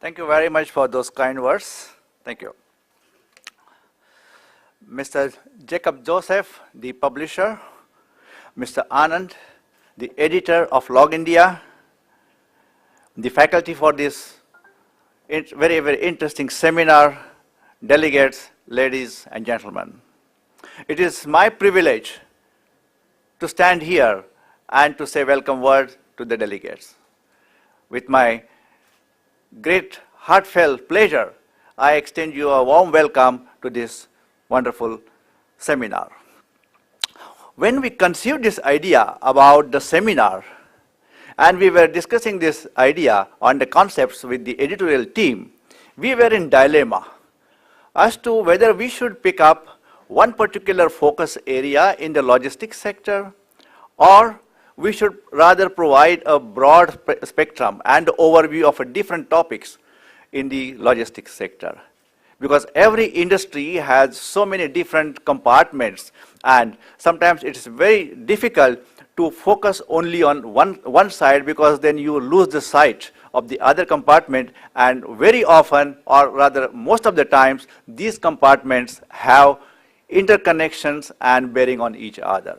Thank you very much for those kind words. Thank you. Mr. Jacob Joseph, the publisher, Mr. Anand, the editor of Log India, the faculty for this very, very interesting seminar, delegates, ladies and gentlemen. It is my privilege to stand here and to say welcome word to the delegates. With my great heartfelt pleasure, I extend you a warm welcome to this wonderful seminar. When we conceived this idea about the seminar, and we were discussing this idea on the concepts with the editorial team, we were in dilemma as to whether we should pick up one particular focus area in the logistics sector, or we should rather provide a broad spectrum and overview of different topics in the logistics sector. Because every industry has so many different compartments, and sometimes it is very difficult to focus only on one side, because then you lose the sight of the other compartment, and very often, or rather most of the times, these compartments have interconnections and bearing on each other.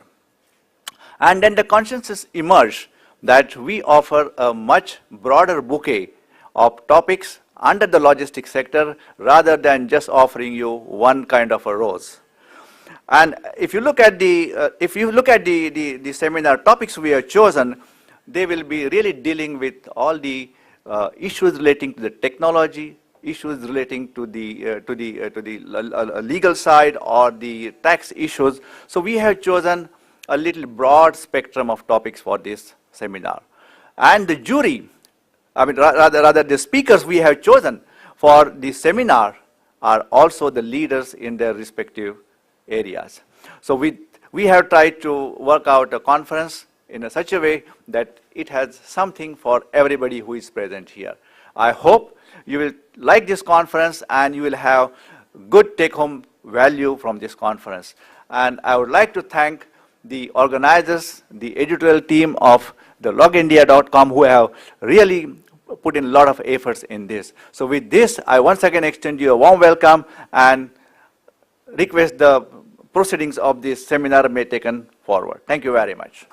And then the consensus emerged that we offer a much broader bouquet of topics under the logistics sector rather than just offering you one kind of a rose. And if you look at the seminar topics we have chosen, they will be really dealing with all the issues relating to the technology, issues relating to the legal side, or the tax issues. So we have chosen a little broad spectrum of topics for this seminar. And the jury, I mean rather the speakers we have chosen for the seminar are also the leaders in their respective areas. So we have tried to work out a conference in such a way that it has something for everybody who is present here. I hope you will like this conference and you will have good take-home value from this conference. And I would like to thank the organizers, the editorial team of the logindia.com, who have really put in a lot of efforts in this. So with this, I once again extend you a warm welcome and request the proceedings of this seminar may be taken forward. Thank you very much.